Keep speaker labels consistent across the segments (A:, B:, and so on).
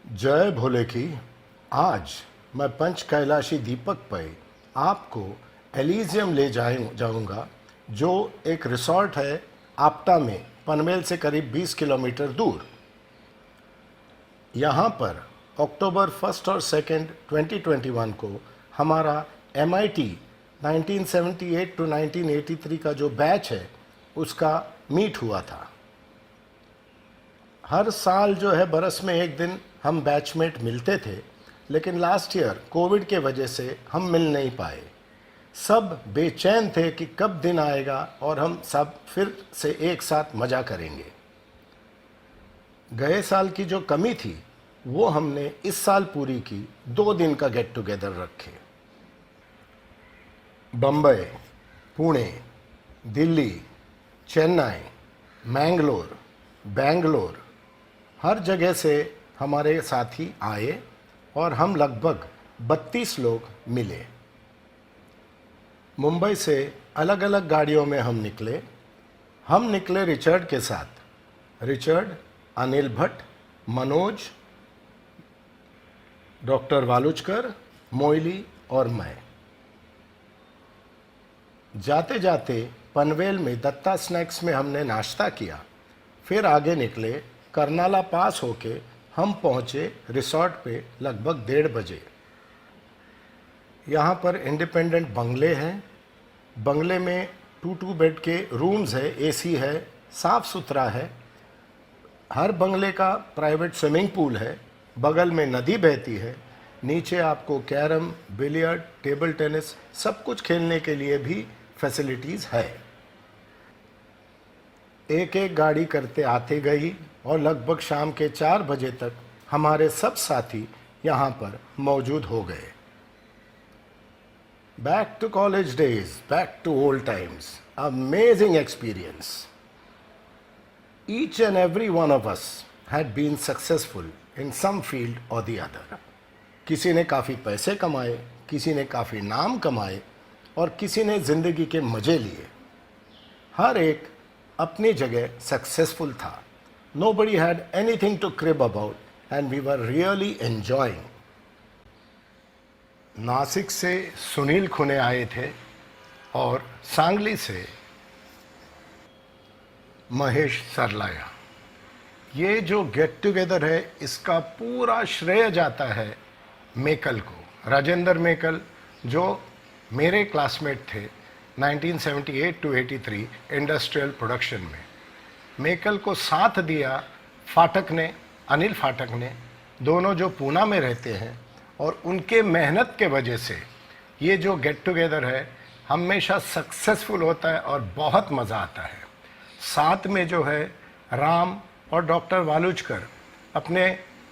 A: जय भोले की। आज मैं पंच कैलाशी दीपक पे आपको एलिजियम ले जाऊंगा, जो एक रिसॉर्ट है आपटा में, पनवेल से करीब 20 किलोमीटर दूर। यहाँ पर अक्टूबर 1 और 2 2021 को हमारा MIT 1978 टू 1983 का जो बैच है उसका मीट हुआ था। हर साल जो है बरस में एक दिन हम बैचमेट मिलते थे, लेकिन लास्ट ईयर कोविड के वजह से हम मिल नहीं पाए। सब बेचैन थे कि कब दिन आएगा और हम सब फिर से एक साथ मज़ा करेंगे। गए साल की जो कमी थी वो हमने इस साल पूरी की। 2 दिन का गेट टुगेदर रखे। बम्बई, पुणे, दिल्ली, चेन्नई, मैंगलोर, बेंगलोर, हर जगह से हमारे साथी आए और हम लगभग 32 लोग मिले। मुंबई से अलग अलग गाड़ियों में हम निकले रिचर्ड के साथ। रिचर्ड, अनिल भट्ट, मनोज, डॉक्टर वालुचकर, मोइली और मैं। जाते जाते पनवेल में दत्ता स्नैक्स में हमने नाश्ता किया। फिर आगे निकले, करनाला पास होके हम पहुँचे रिसॉर्ट पे लगभग 1:30 बजे। यहाँ पर इंडिपेंडेंट बंगले हैं। बंगले में 2 बेड के रूम्स है, AC है, साफ़ सुथरा है। हर बंगले का प्राइवेट स्विमिंग पूल है, बगल में नदी बहती है। नीचे आपको कैरम, बिलियर्ड, टेबल टेनिस, सब कुछ खेलने के लिए भी फैसिलिटीज़ है। एक एक गाड़ी करते आते गई और लगभग शाम के 4 बजे तक हमारे सब साथी यहाँ पर मौजूद हो गए। Back to college days, back to old times, amazing experience. Each and every one of us had been successful in some field or the other. किसी ने काफ़ी पैसे कमाए, किसी ने काफ़ी नाम कमाए और किसी ने ज़िंदगी के मज़े लिए। हर एक अपनी जगह सक्सेसफुल था। Nobody had anything to crib about and we were really enjoying. Nashik से सुनील खुने आए थे और सांगली से महेश सरलाया। ये जो गेट टुगेदर है इसका पूरा श्रेय जाता है मेकल को, राजेंद्र मेकल, जो मेरे क्लासमेट थे 1978 टू 83 इंडस्ट्रियल प्रोडक्शन में। मेकल को साथ दिया फाटक ने, अनिल फाटक ने, दोनों जो पूना में रहते हैं, और उनके मेहनत के वजह से ये जो गेट टुगेदर है हमेशा सक्सेसफुल होता है और बहुत मज़ा आता है। साथ में जो है राम और डॉक्टर वालुचकर अपने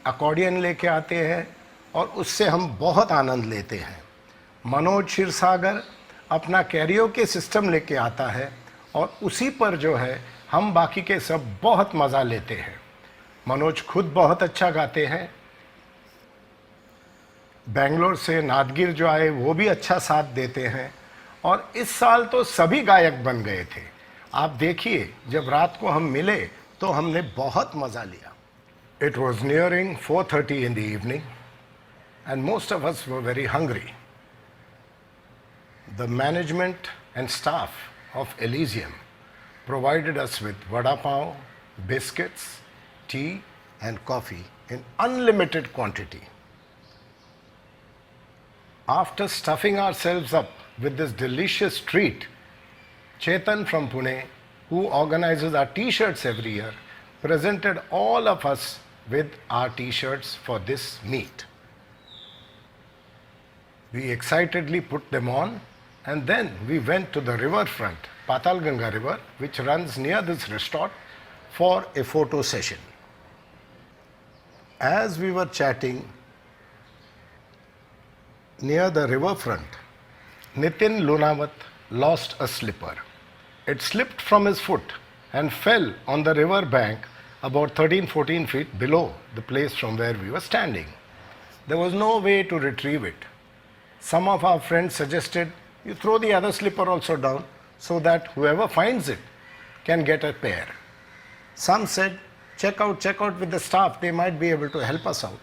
A: अकॉर्डियन लेके आते हैं और उससे हम बहुत आनंद लेते हैं। मनोज क्षीरसागर अपना कैरियोके सिस्टम लेके आता है और उसी पर जो है हम बाकी के सब बहुत मज़ा लेते हैं। मनोज खुद बहुत अच्छा गाते हैं। बेंगलोर से नादगिर जो आए वो भी अच्छा साथ देते हैं और इस साल तो सभी गायक बन गए थे। आप देखिए, जब रात को हम मिले तो हमने बहुत मज़ा लिया। It was nearing 4:30 in the evening and most of us were very hungry. The management and staff of Elysium provided us with vada pav, biscuits, tea and coffee in unlimited quantity. After stuffing ourselves up with this delicious treat, Chetan from Pune, who organizes our t-shirts every year, presented all of us with our t-shirts for this meet. We excitedly put them on and then we went to the riverfront, Patal Ganga River, which runs near this resort, for a photo session. As we were chatting near the riverfront, Nitin Lunawat lost a slipper. It slipped from his foot and fell on the river bank about 13-14 feet below the place from where we were standing. There was no way to retrieve it. Some of our friends suggested you throw the other slipper also down so that whoever finds it can get a pair. Some said check out with the staff, they might be able to help us out.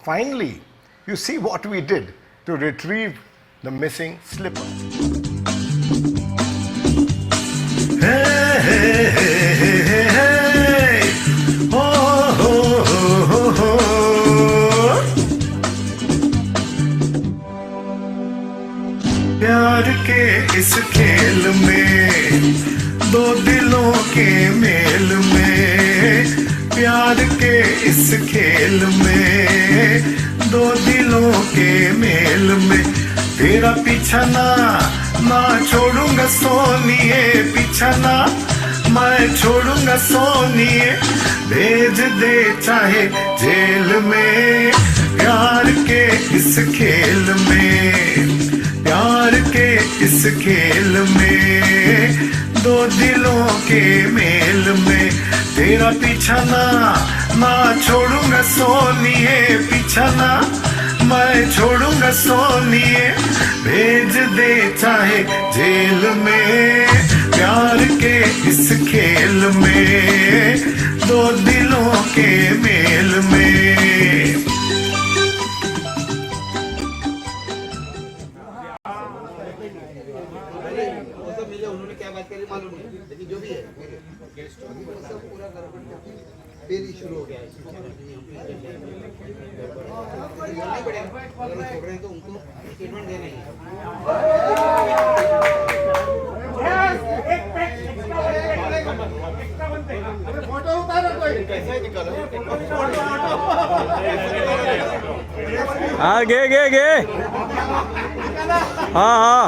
A: Finally, you see what we did to retrieve the missing slipper. Hey, hey, hey, hey, hey, hey. Oh, oh, oh, oh, oh. प्यार के इस खेल में दो दिलों के mail में, प्यार के इस खेल में दो दिलों के मेल में, तेरा पीछा ना छोड़ूंगा सोनिए, पीछा ना मैं छोड़ूंगा सोनिए, भेज दे चाहे जेल में, प्यार के इस खेल में, प्यार के इस खेल में दो दिलों के मेल में, तेरा पीछा ना छोड़ूंगा सोनिए, पीछा ना मैं छोड़ूंगा सोनिए, भेज दे चाहे जेल में, प्यार के इस खेल में दो दिलों के मेल में।
B: उन्होंने क्या बात करी मालूम नहीं, लेकिन जो भी है सब पूरा फिर ही शुरू हो गया है। नहीं पड़ेगा, अगर वो छोड़ रहे हैं तो उनको स्टेटमेंट देना ही है। फोटो उतारो कोई, कैसे निकालो?
C: हाँ गे हाँ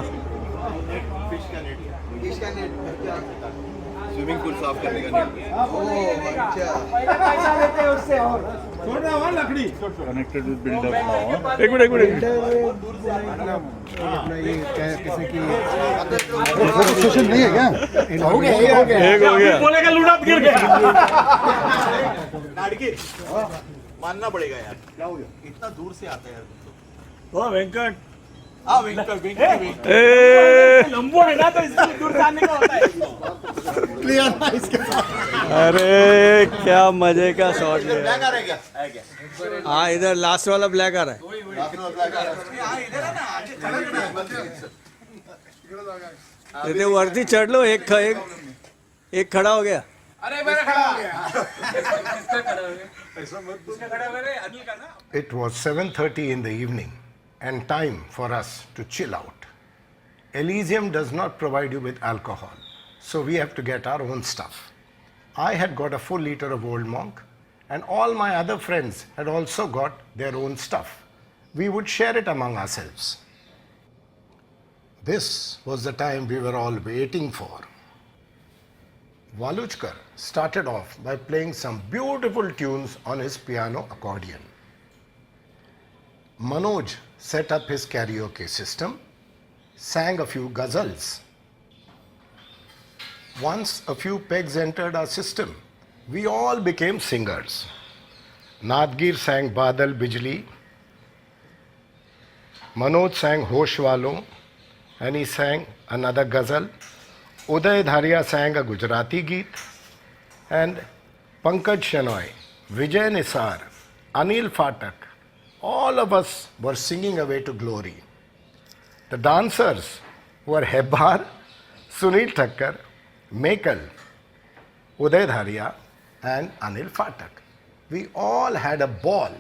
B: स्विमिंग पूल साफ करने का
D: पैसा लेते हैं उससे और छोड़ रहा हूँ लकड़ी
C: कनेक्टेड विद बिल्डर नाउ। एक मिनट
D: अपना ये क्या किसी की रजिस्ट्रेशन नहीं है क्या? हो गया
C: एक हो गया
D: बोलेगा लूटा गिर गया।
B: मानना पड़ेगा यार, क्या हो गया? इतना दूर से आता है यार।
C: ओ वेंकट
B: हाँ वेंकट
D: लंबो है ना तो इसलिए दूर जाने का होता है।
B: क्लियर ना इसके साथ।
C: अरे क्या मजे का शॉट है।
B: ब्लैक आ रहा है क्या? है क्या?
C: हाँ इधर लास्ट वाला ब्लैक आ रहा है।
B: इधर है ना,
C: इधर वरती चढ़ लो, एक खड़ा हो गया।
D: अरे मेरा खड़ा हो गया। इसका खड़ा हो गया। इसका खड़ा हो गया अनिल का ना।
A: It was 7:30 in the evening and time for us to chill out. Elysium does not provide you with alcohol, so we have to get our own stuff. I had got a full liter of Old Monk, and all my other friends had also got their own stuff. We would share it among ourselves. This was the time we were all waiting for. Valuchkar started off by playing some beautiful tunes on his piano accordion. Manoj set up his karaoke system, sang a few ghazals. Once a few pegs entered our system, we all became singers. Nadgir sang Badal Bijli, Manoj sang Hosh Walo, and he sang another ghazal. Uday Dharia sang a Gujarati Geet, and Pankaj Shenoy, Vijay Nisar, Anil Phatak, all of us were singing away to glory. The dancers were Hebbar, Sunil Thakkar, Mekal, Uday Dharia, and Anil Phatak. We all had a ball.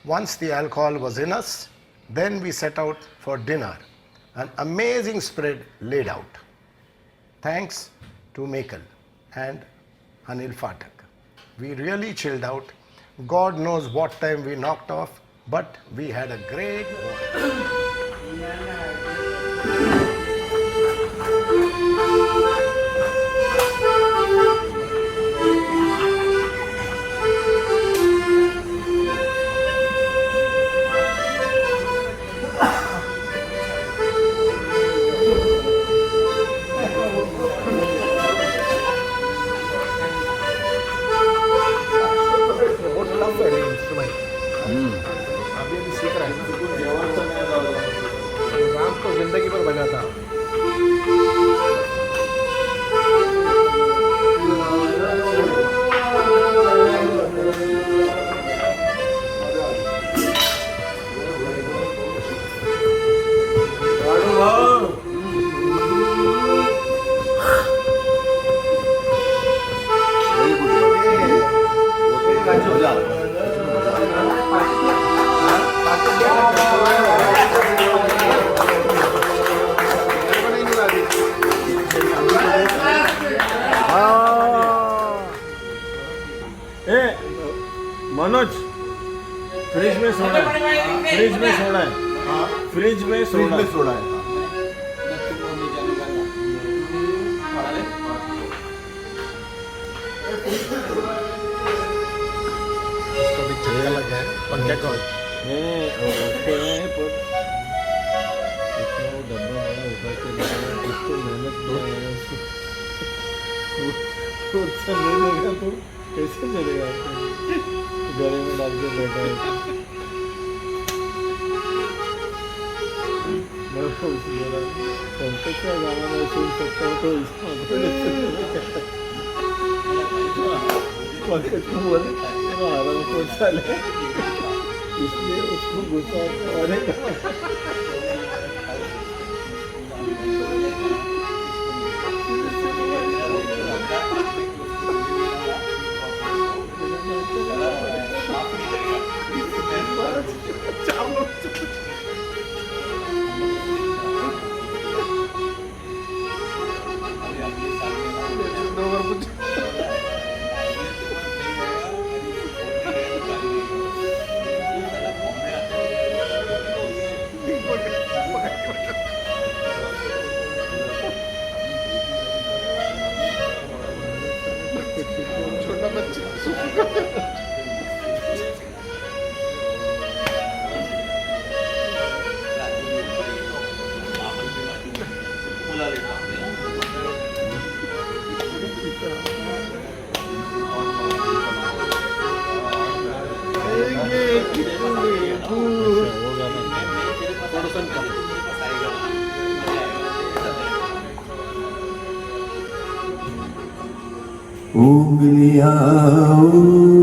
A: Once the alcohol was in us, then we set out for dinner. An amazing spread laid out. Thanks to Mekal and Anil Phatak. We really chilled out. God knows what time we knocked off, but we had a great war. Ram को जिंदगी पर बजा था।
E: मजा आता है।
F: ए Manoj, fridge में soda है, फ्रिज में सोडा है, फ्रिज में
E: फ्रिज
F: सोडा
E: में
F: है।
E: सोडा है।
A: इसको भी झटका लगा है पंखे को।
F: ओके पर इतना वो डब्बा बड़ा उठा के लाया, इसको मेहनत किया है उसको अच्छा नहीं देगा तो कैसे चलेगा आपको? गले में डाल के बैठा है। मैं उसको बोला पंखे का गाना मैं सुन सकता हूँ तो इसका पंकज को बोले आराम को चले, इसलिए उसको गुस्सा अरे
A: छोटा बच्चा
G: उंगलियां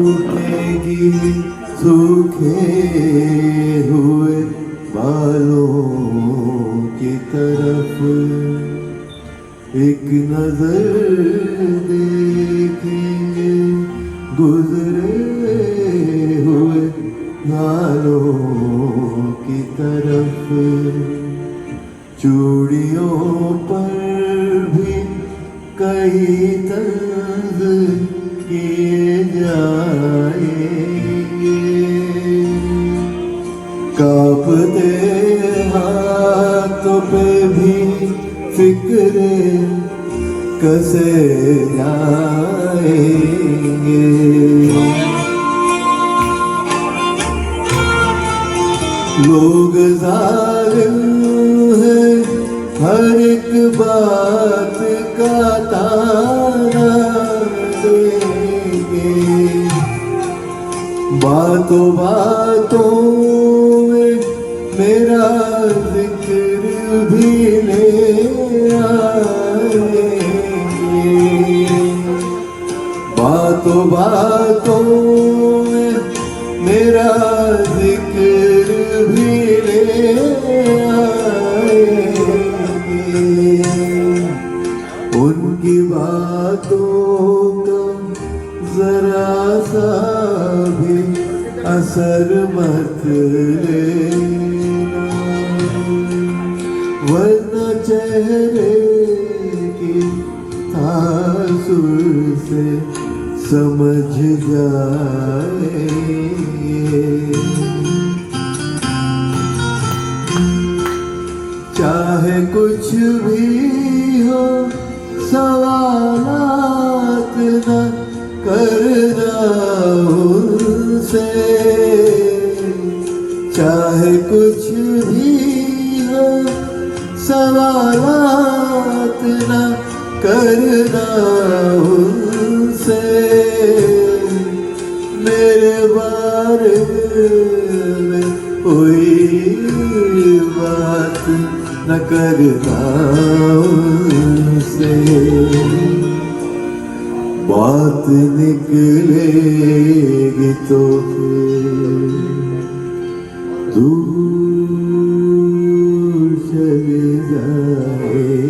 G: उठेगी सूखे हुए बालों की तरफ, एक नजर देखेंगे गुजरे हुए नालों की तरफ, चूड़ियों पर भी कई तर्ज किए जाएंगे, कांपते हाथों पे भी फिक्रे कसे जाएंगे। लोग जालिम हैं, हर एक बात का ताना देंगे, बातों बातों में मेरा जिक्र भी ले आएंगे, बातों बातों में मेरा जिक्र भी ले आएंगे, उनकी बातों का जरा सा भी असर मत लेना, वरना चेहरे की तासुर से समझ जाएंगे, चाहे कुछ भी हो सवालात न करना उनसे, चाहे कुछ भी हो सवालात न करना उनसे, मेरे बारे में कोई बात न करना उनसे, बात निकलेगी तो फिर दूर चले जाएगी।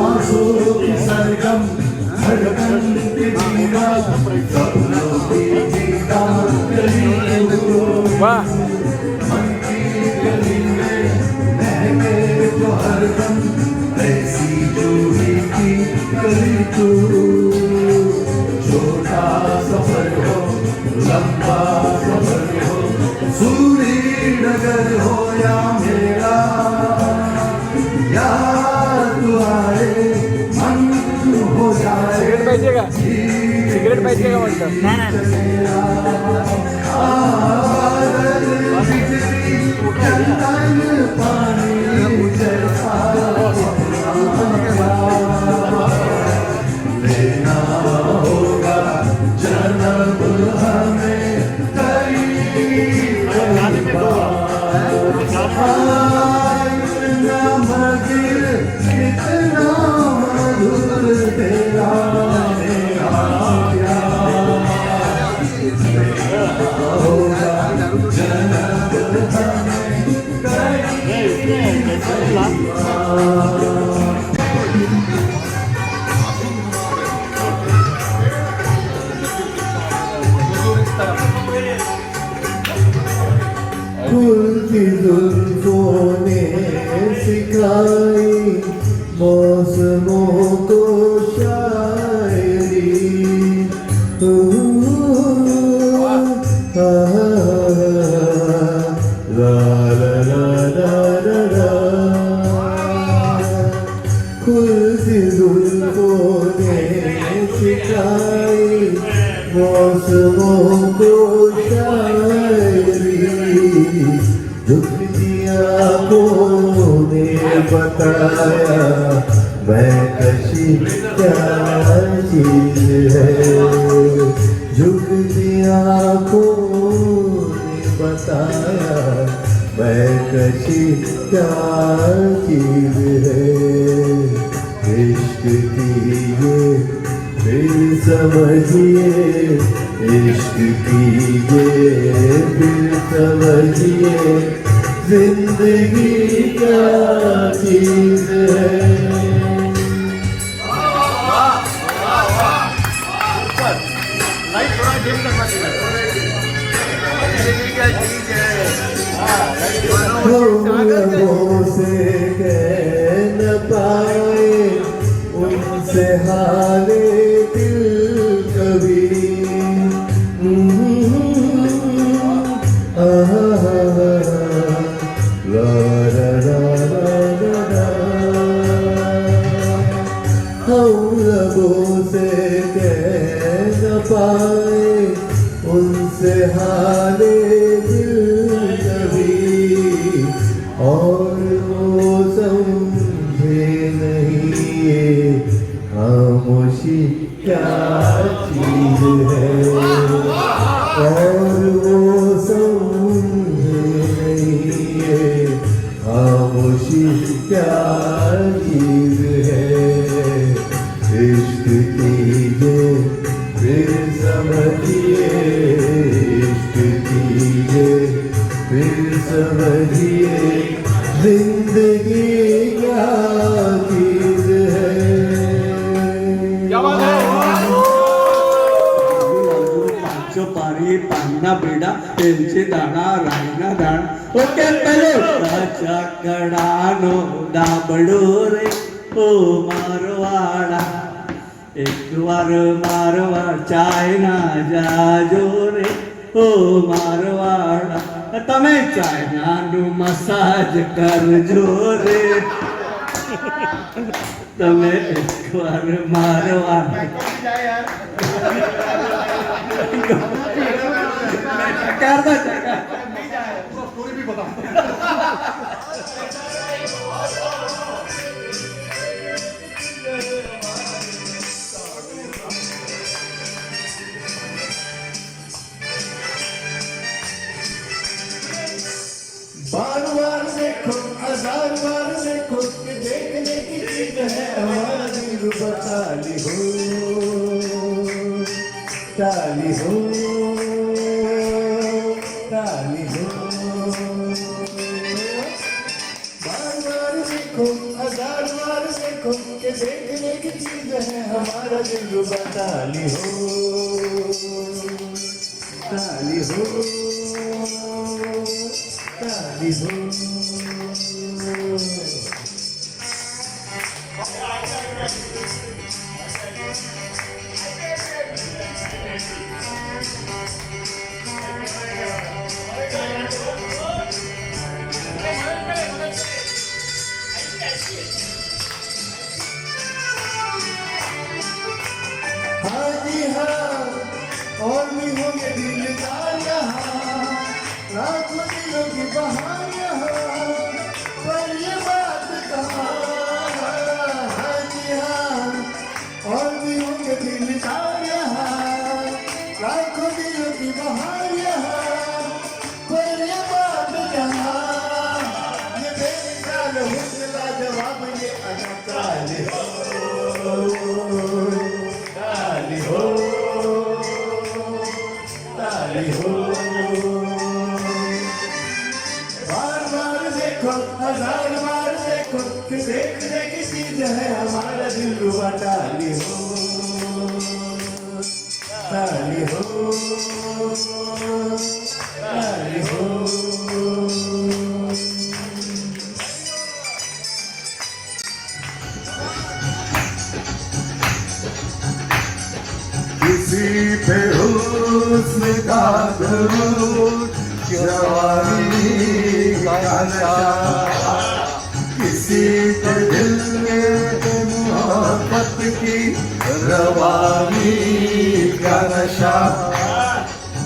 G: सांसों की सरगम धड़कन की धीरा सपनों की जीता गली
C: વાહ
G: मन की गली में महके जो हरदम ऐसी जूही की गली तू छोटा सफर हो लंबा सफर हो सूरी नगर हो या मेरा याद आए मन हो जाए
C: સિગરેટ પાहिजे का सिगरेट पाहिजे का म्हणतो
G: चंदन पानी जैसा लेना होगा जन्म हमें करीब इतना मधुर कितना मधुर तेरा मेरा प्यार लेना होगा जन्म हमें करीब खुलती जुल्फों ने सिखाई मौसमों को शायरी ला ला ला ला ला ला खुलती जुल्फों ने सिखाई मौसमों को शायरी झुकती आँखों ने बताया मैं कशी क्या चीज है झुकती आँखों ने बताया मैं कशी क्या चीज है इश्क कीजिए फिर समझिए इश्क कीजिए फिर समझिए जिंदगी क्या चीज है लोगों से कह न पाए उनसे हाले दिल कभी ला ला ला ला ला हम लोगों से कह न पाए उनसे हाले दिल कभी और वो समझे नहीं ये खामोशी क्या चीज है और वो समझे नहीं ये खामोशी क्या चीज है इश्क कीजिए फिर समझिए इश्क कीजिए फिर समझिए जिंदगी क्या चीज है
F: पांचो पारी पान्ना बेडा त्यांची दाणा रायना दाण ओके पेलो राजा कडानो दाबडो रे ओ मारवाडा एक बार मारवाड़ चाइना जाजो रे ओ मारवाड़ा તમે ચાઇનાનું મસાજ કરજો રે તમે એકવાર મારવા
G: बार बार देखो हजार बार देखो कि देखने की चीज है हमारी रुबताली हो ताली हो ताली हो बार बार देखो हजार बार देखो खुद के देखने की चीज है हमारा दिलरुबा ताली हो ताली हो ताली हो हाँ जी हाँ और भी होंगे दिलदार यहाँ लाखों दिलों की बहार यहाँ पर ये बात कहाँ हाँ जी हाँ और भी होंगे दिलदार यहाँ लाखों दिलों की बहार यहाँ पर ये बात कहाँ ये बेमिसाल हुस्न लाजवाब ये अनकाल हो ताली हो बार बार देखो हजार बार देखो कि देखने की चीज है हमारा दिलरुबा ताली हो ताली हो ताली हो किसी पे हुस्न का दरूद जवानी का नशा किसी के दिल में मोहब्बत की रवानी का नशा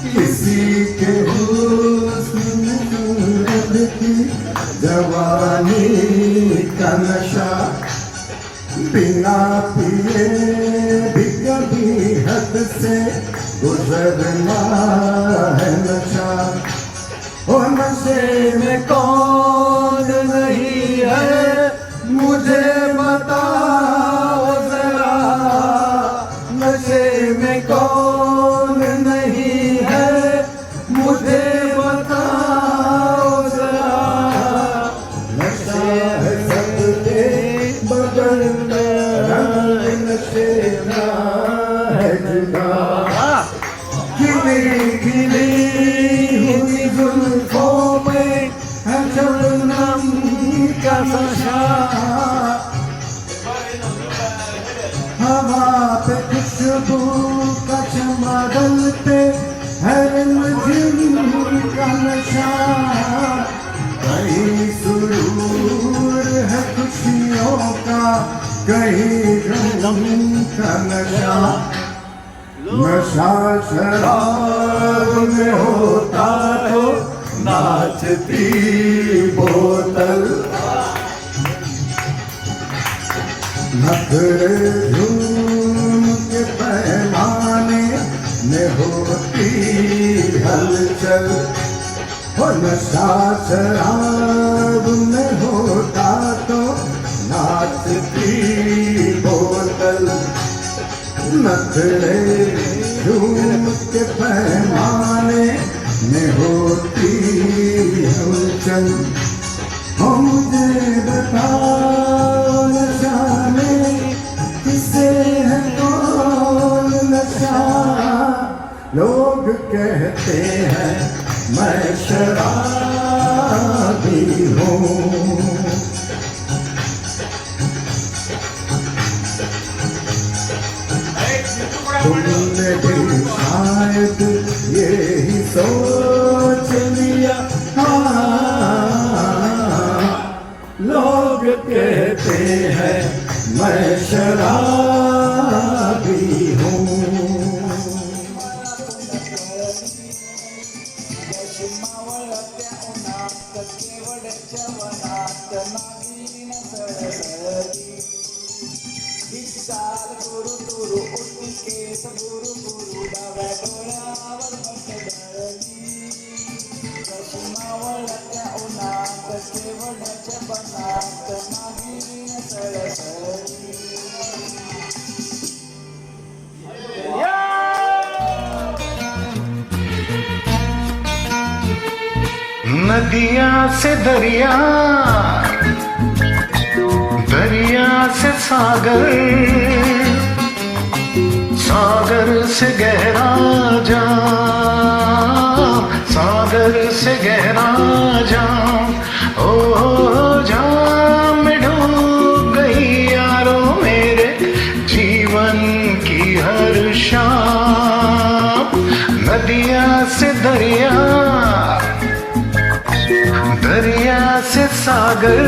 G: किसी के हुस्न की जवानी का नशा बिना पिए भी कभी हद से गुजरना है नशा ओ नशे में कौन नहीं है मुझे बताओ जरा नशे में कौन नहीं है मुझे बताओ जरा नशा है सबके बगल में रंग नशे ना है जुदा खिली खिली हुई जुल्फों में है शबनम का नशा हवा पे खुशबू का चमगल पे है रिमझिम का नशा कहीं सुरूर है खुशियों का कहीं गम का नशा नशा शराब में होता तो नाचती बोतल नखरे झूम के पैमाने में होती हलचल हो नशा शराब में होता तो नाचती बोतल नखरे झूम के पैमाने में होती हलचल हो मुझे बताओ नशा में किसे है कौन नशा लोग कहते हैं मैं शराबी हूँ तुमने भी शायद यही सोच लिया हाँ लोग कहते हैं मैं शराबी हूँ
A: नदियाँ से दरिया, दरिया से सागर, सागर से गहरा जाम, सागर से गहरा जाम, ओ जाम में डूब गई यारो मेरे जीवन की हर शाम। नदिया से दरिया, दरिया से सागर,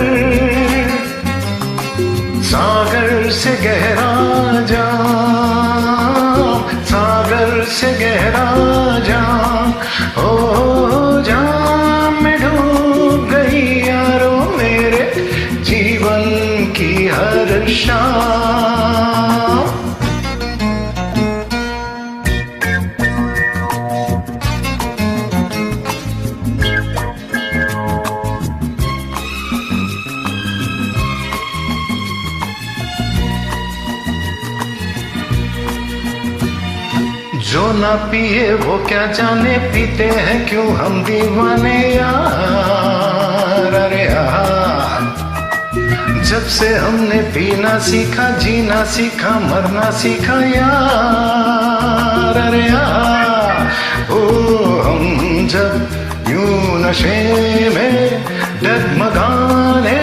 A: सागर से गहरा जाम, सागर से गहरा जाम, ओ जाम में डूब गई यारो मेरे जीवन की हर शाम। जो ना पिए वो क्या जाने, पीते हैं क्यों हम दीवाने यार। अरे यार, जब से हमने पीना सीखा, जीना सीखा, मरना सीखा यार। अरे यार, ओ हम जब यूं नशे में डगमगाने